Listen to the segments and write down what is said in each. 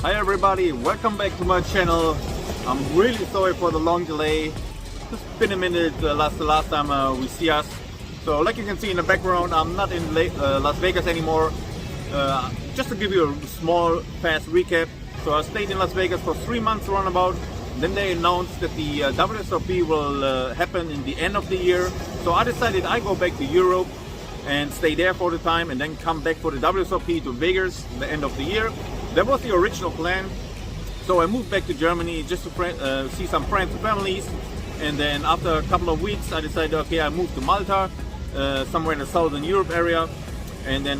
Hi everybody, welcome back to my channel. I'm really sorry for the long delay. It's been a minute the last time we see us. So like you can see in the background, I'm not in Las Vegas anymore. Just to give you a small fast recap. So I stayed in Las Vegas for 3 months roundabout. Then they announced that the WSOPE will happen in the end of the year. So I decided I go back to Europe and stay there for the time and then come back for the WSOPE to Vegas the end of the year. That was the original plan. So I moved back to Germany just to see some friends and families. And then after a couple of weeks I decided, okay, I moved to Malta, somewhere in the Southern Europe area, and then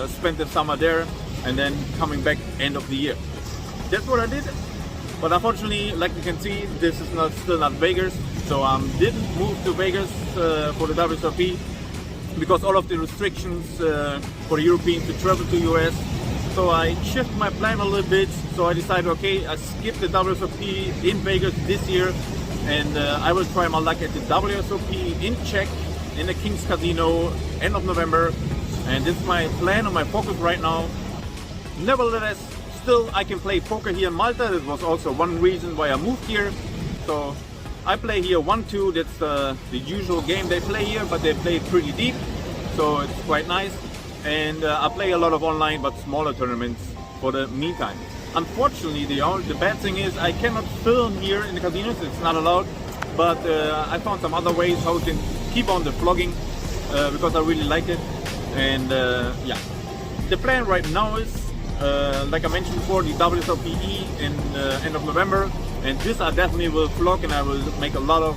spent the summer there and then coming back end of the year. That's what I did. But unfortunately, like you can see, this is still not Vegas. So I didn't move to Vegas for the WSOPE because all of the restrictions for the Europeans to travel to US. So I shifted my plan a little bit. So I decided, okay, I skip the WSOPE in Vegas this year, and I will try my luck at the WSOPE in Czech in the King's Casino end of November. And this is my plan and my focus right now. Nevertheless, still I can play poker here in Malta. That was also one reason why I moved here. So I play here 1-2. That's the usual game they play here, but they play pretty deep, so it's quite nice. And I play a lot of online but smaller tournaments for the meantime. Unfortunately, the bad thing is I cannot film here in the casinos. It's not allowed. But I found some other ways how to keep on the vlogging because I really like it. And yeah, the plan right now is, like I mentioned before, the WSOPE in end of November. And this I definitely will vlog, and I will make a lot of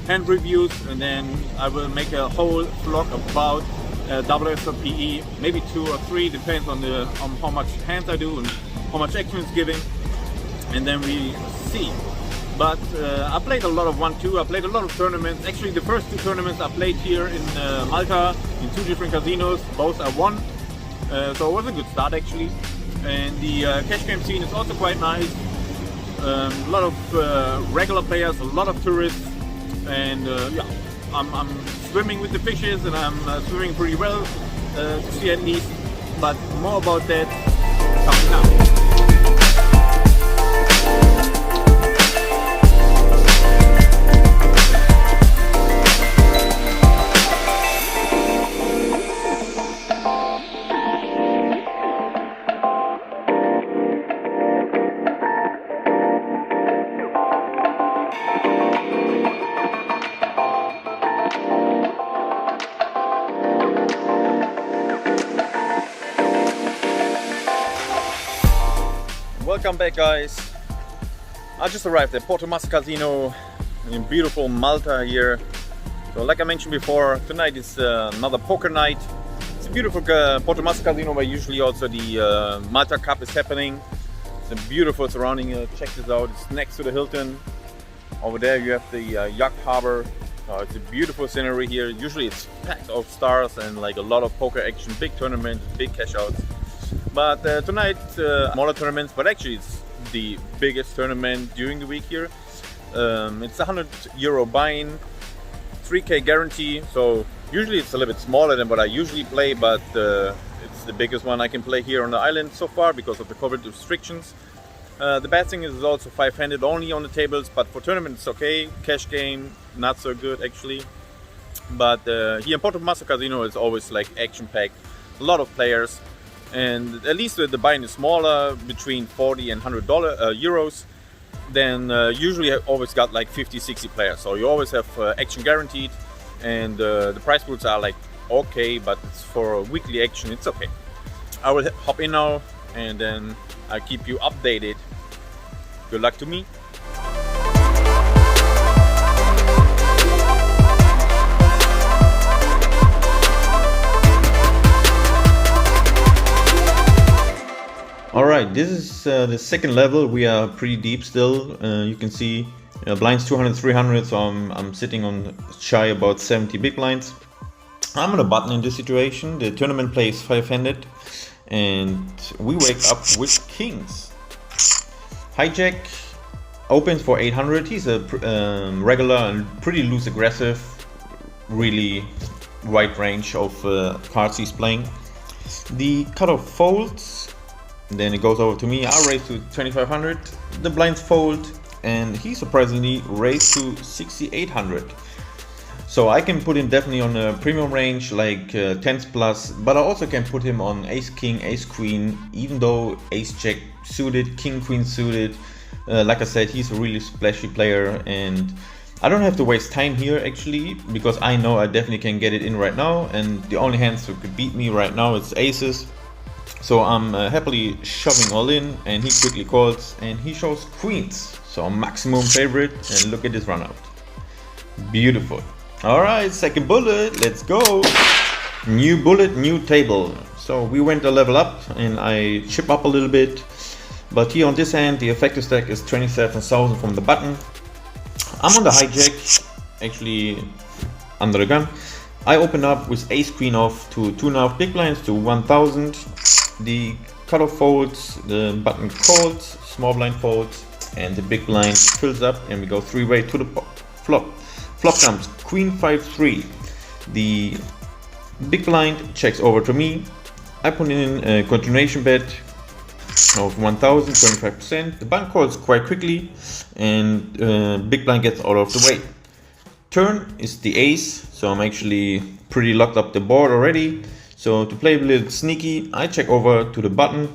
hand reviews, and then I will make a whole vlog about WSOPE, maybe 2 or 3, depends on how much hands I do and how much action is giving, and then we see. But I played a lot of 1-2. I played a lot of tournaments. Actually, the first 2 tournaments I played here in Malta in 2 different casinos. Both I won, so it was a good start actually. And the cash game scene is also quite nice. A lot of regular players, a lot of tourists, and yeah, I'm swimming with the fishes, and I'm swimming pretty well to see at least. But more about that coming now. Welcome back, guys. I just arrived at Portomaso Casino in beautiful Malta here. So like I mentioned before, tonight is another poker night. It's a beautiful Portomaso Casino where usually also the Malta Cup is happening. It's a beautiful surrounding. Check this out, it's next to the Hilton. Over there you have the yacht harbor. It's a beautiful scenery here. Usually it's packed of stars and like a lot of poker action, big tournaments, big cash outs. But tonight, smaller tournaments, but actually it's the biggest tournament during the week here. It's a €100 buy-in, 3K guarantee. So usually it's a little bit smaller than what I usually play, but it's the biggest one I can play here on the island so far because of the COVID restrictions. The bad thing is it's also 5-handed only on the tables, but for tournaments it's okay. Cash game, not so good actually. But here in Portomaso Casino it's always like action-packed, a lot of players. And at least the buy-in is smaller, between 40 and €100 euros. Then usually I always got like 50-60 players, so you always have action guaranteed, and the prize pools are like okay, but it's for weekly action, it's okay. I will hop in now and then I'll keep you updated. Good luck to me. Alright, this is the second level. We are pretty deep still. You can see blinds 200, 300, so I'm sitting on shy about 70 big blinds. I'm on a button in this situation. The tournament plays 5-handed and we wake up with kings. Hijack opens for 800. He's a regular and pretty loose aggressive, really wide range of cards he's playing. The cutoff folds Then it goes over to me. I raise to 2500. The blinds fold, and he surprisingly raised to 6800. So I can put him definitely on a premium range like 10s plus, but I also can put him on ace king, ace queen, even though ace jack suited, king queen suited. Like I said, he's a really splashy player, and I don't have to waste time here actually, because I know I definitely can get it in right now, and the only hands who could beat me right now is aces. So I'm happily shoving all in, and he quickly calls, and he shows queens. So maximum favorite, and look at this run out. Beautiful. Alright, second bullet, let's go. New bullet, new table. So we went a level up, and I chip up a little bit. But here on this hand, the effective stack is 27,000 from the button. I'm on the hijack, actually under the gun. I open up with ace queen off to 2.5 big blinds to 1000. The cutoff folds, the button calls, small blind folds, and the big blind fills up, and we go 3-way to the flop. Flop comes queen 5-3. The big blind checks over to me. I put in a continuation bet of 1000, 25%. The button calls quite quickly, and big blind gets out of the way. Turn is the ace, so I'm actually pretty locked up the board already. So to play a little sneaky, I check over to the button,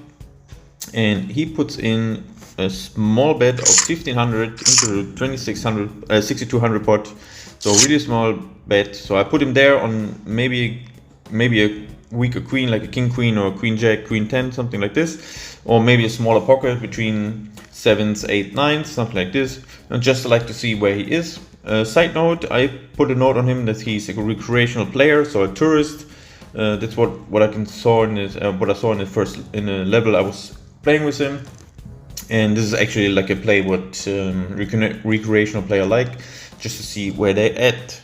and he puts in a small bet of 1500 into the 6200 pot. So really small bet. So I put him there on maybe a weaker queen, like a king queen or queen jack, queen 10, something like this, or maybe a smaller pocket between 7s, 8, 9s, something like this, and just like to see where he is. Side note, I put a note on him that he's a recreational player, so a tourist. That's what I saw in his, what I saw in the level I was playing with him, and this is actually like a play what recreational player like, just to see where they at.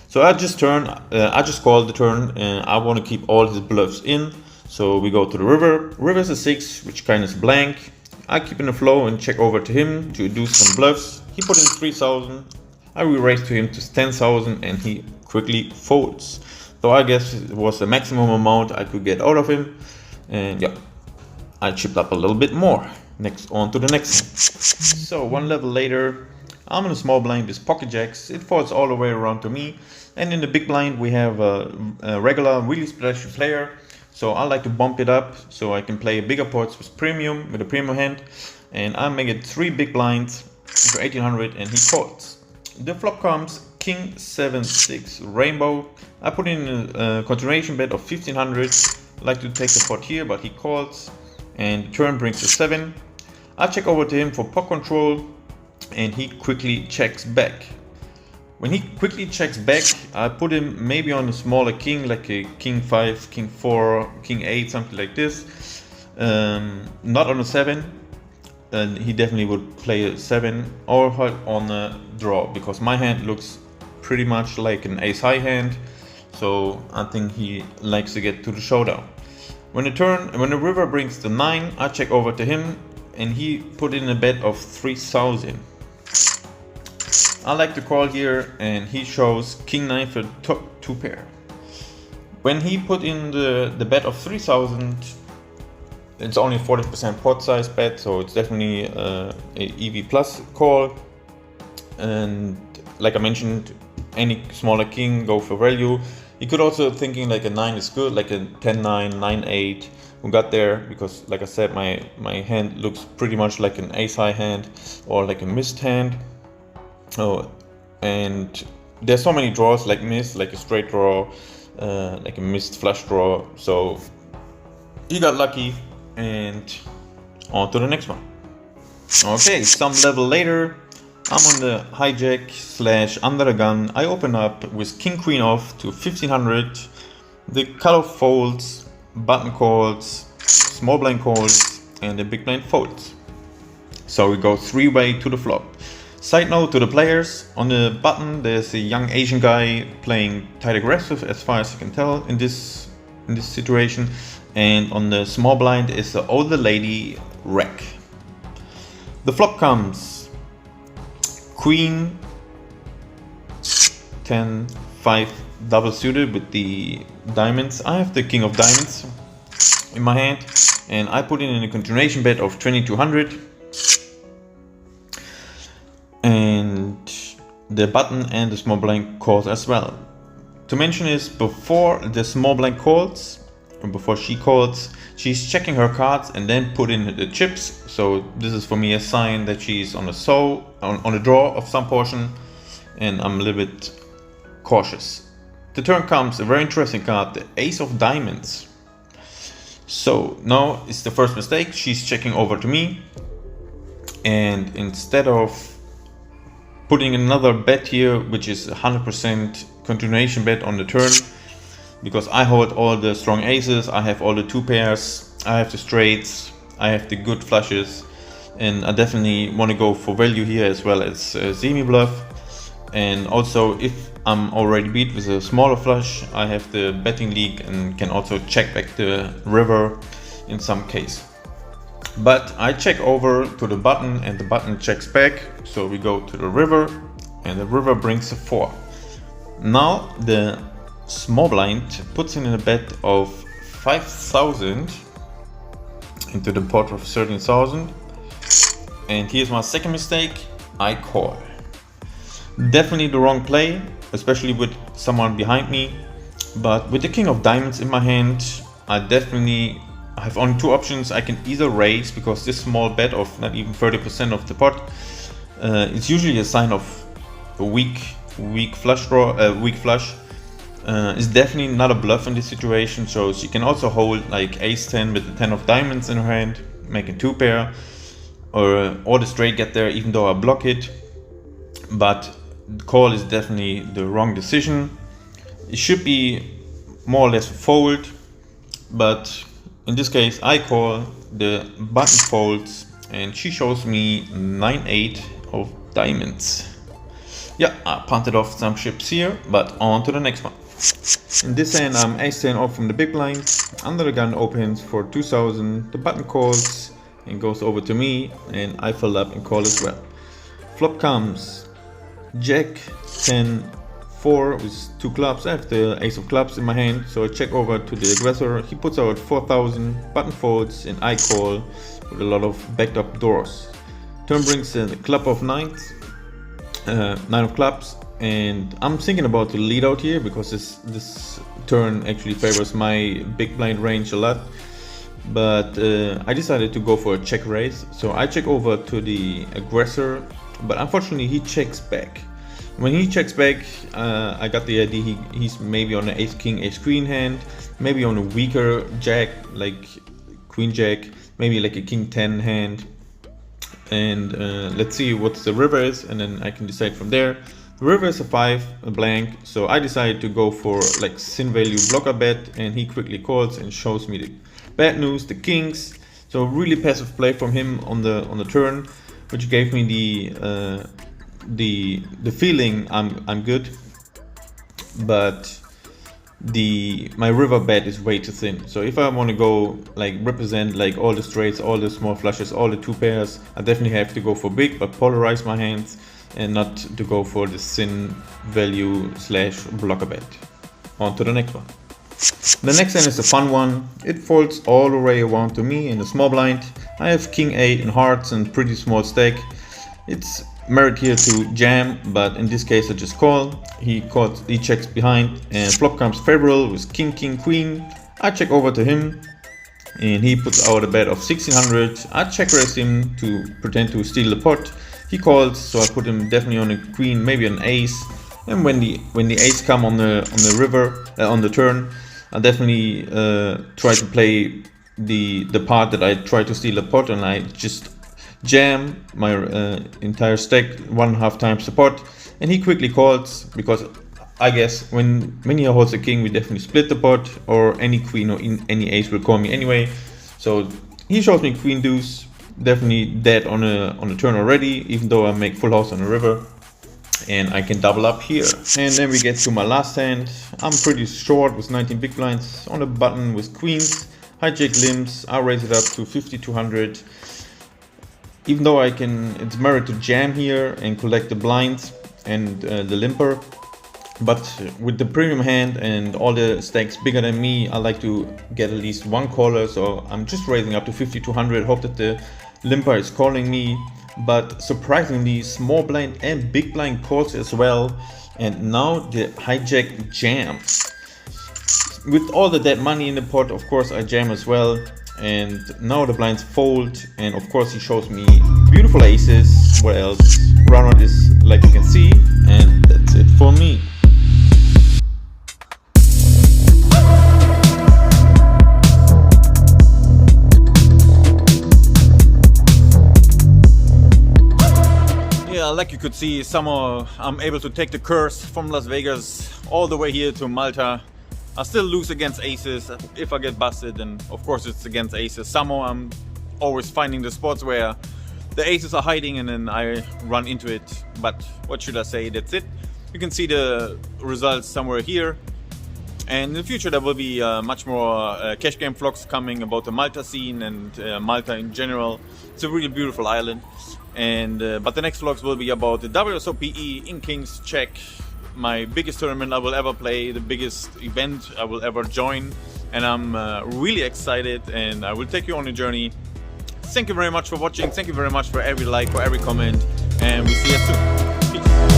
So I just call the turn, and I want to keep all his bluffs in. So we go to the river. River is a 6, which kind of is blank. I keep in the flow and check over to him to do some bluffs. He put in 3000. I re-raise to him to 10,000, and he quickly folds. So I guess it was the maximum amount I could get out of him, and yeah, I chipped up a little bit more. Next, on to the next one. So one level later, I'm in a small blind with pocket jacks. It falls all the way around to me, and in the big blind we have a regular, really splashy player. So I like to bump it up so I can play bigger pots with a premium hand, and I make it 3 big blinds for 1800, and he calls. The flop comes king 7-6 rainbow. I put in a continuation bet of 1500. I like to take the pot here, but he calls, and the turn brings to 7. I check over to him for pot control, and he quickly checks back. When he quickly checks back, I put him maybe on a smaller king, like a king 5, king 4, king 8, something like this. Not on a 7. And he definitely would play a 7 or on a draw, because my hand looks pretty much like an ace high hand, so I think he likes to get to the showdown. When the river brings the 9, I check over to him, and he put in a bet of 3000. I like to call here, and he shows king 9 for top 2 pair. When he put in the bet of 3000, it's only 40% pot size bet, so it's definitely a EV plus call. And like I mentioned, any smaller king go for value. You could also thinking like a 9 is good, like a 10-9, 9-8 who got there, because like I said, my hand looks pretty much like an ace high hand or like a missed hand. Oh, and there's so many draws like missed, like a straight draw, like a missed flush draw. So he got lucky, and on to the next one. Okay, some level later, I'm on the hijack / under the gun. I open up with king queen off to 1500. The cutoff folds, button calls, small blind calls, and the big blind folds. So we go 3-way to the flop. Side note to the players, on the button there's a young Asian guy playing tight aggressive, as far as I can tell in this situation, and on the small blind is the older lady wreck. The flop comes queen 10 5 double suited with the diamonds. I have the king of diamonds in my hand. and I put in a continuation bet of 2200, and the button and the small blind calls as well. To mention is, before the small blind calls, or before she calls, she's checking her cards and then put in the chips. So this is for me a sign that she's on a draw of some portion, and I'm a little bit cautious. The turn comes a very interesting card, the Ace of Diamonds. So now it's the first mistake. She's checking over to me, and instead of putting another bet here, which is 100% continuation bet on the turn, because I hold all the strong aces, I have all the 2 pairs, I have the straights, I have the good flushes, and I definitely want to go for value here as well as semi bluff. And also, if I'm already beat with a smaller flush, I have the betting league and can also check back the river in some case. But I check over to the button and the button checks back, so we go to the river and the river brings a 4. Now the small blind puts in a bet of 5,000 into the pot of 13,000, and here's my second mistake. I call. Definitely the wrong play, especially with someone behind me, but with the king of diamonds in my hand, I definitely have only 2 options. I can either raise, because this small bet of not even 30% of the pot, it's usually a sign of a weak flush draw, weak flush. Is definitely not a bluff in this situation. So she can also hold like ace 10 with the 10 of diamonds in her hand, making 2 pair, or the straight get there even though I block it. But the call is definitely the wrong decision. It should be more or less a fold, but in this case I call, the button folds, and she shows me 9-8 of diamonds. Yeah, I punted off some chips here, but on to the next one. In this hand I'm ace 10 off from the big blind. Under the gun opens for 2,000. The button calls and goes over to me, and I fill up and call as well. Flop comes Jack 10 4 with 2 clubs. I have the ace of clubs in my hand, so I check over to the aggressor. He puts out 4,000. Button folds and I call with a lot of backed up doors. Turn brings the club of nines, 9 of clubs, and I'm thinking about to lead out here because this turn actually favors my big blind range a lot. But I decided to go for a check raise, so I check over to the aggressor, but unfortunately he checks back. When he checks back, I got the idea he's maybe on an ace king, ace queen hand, maybe on a weaker jack like queen jack, maybe like a king 10 hand. And let's see what the river is, and then I can decide from there. The river is a 5, a blank, so I decided to go for like sin value blocker bet, and he quickly calls and shows me the bad news, the kings. So really passive play from him on the turn, which gave me the feeling I'm good, but my river bet is way too thin. So if I want to go like represent like all the straights, all the small flushes, all the 2 pairs, I definitely have to go for big, but polarize my hands and not to go for the sin value slash blocker bet. On to the next one. The next hand is a fun one. It folds all the way around to me in the small blind. I have king 8 in hearts and pretty small stack. It's merit here to jam, but in this case I just call. He checks behind, and flop comes favorable with king queen. I check over to him, and he puts out a bet of 1,600. I check raise him to pretend to steal the pot. He calls, so I put him definitely on a queen, maybe an ace. And when the ace come on the river on the turn, I definitely try to play the part that I try to steal a pot, and I just jam my entire stack 1.5 times the pot. And he quickly calls, because I guess when he holds a king, we definitely split the pot, or any queen or any ace will call me anyway. So he shows me queen deuce, definitely dead on a turn already, even though I make full house on the river, and I can double up here. And then we get to my last hand. I'm pretty short with 19 big blinds on the button with queens. Hijack limbs, I raise it up to 5,200. Even though it's merit to jam here and collect the blinds and the limper, But with the premium hand and all the stakes bigger than me, I like to get at least one caller, so I'm just raising up to 5200, hope that the limper is calling me. But surprisingly, small blind and big blind calls as well, and now the hijack jams. With all the dead money in the pot, of course I jam as well, and now the blinds fold, and of course he shows me beautiful aces. What else? Round is like you can see, and that's it for me. Yeah, like you could see, somehow I'm able to take the curse from Las Vegas all the way here to Malta. I still lose against aces. If I get busted, then of course it's against aces. Somehow I'm always finding the spots where the aces are hiding and then I run into it. But what should I say, that's it. You can see the results somewhere here. And in the future there will be much more cash game vlogs coming about the Malta scene and Malta in general. It's a really beautiful island. And but the next vlogs will be about the WSOPE in Kings Czech, my biggest tournament I will ever play, the biggest event I will ever join, and I'm really excited, and I will take you on a journey. Thank you very much for watching. Thank you very much for every like, for every comment, and we see you soon. Peace.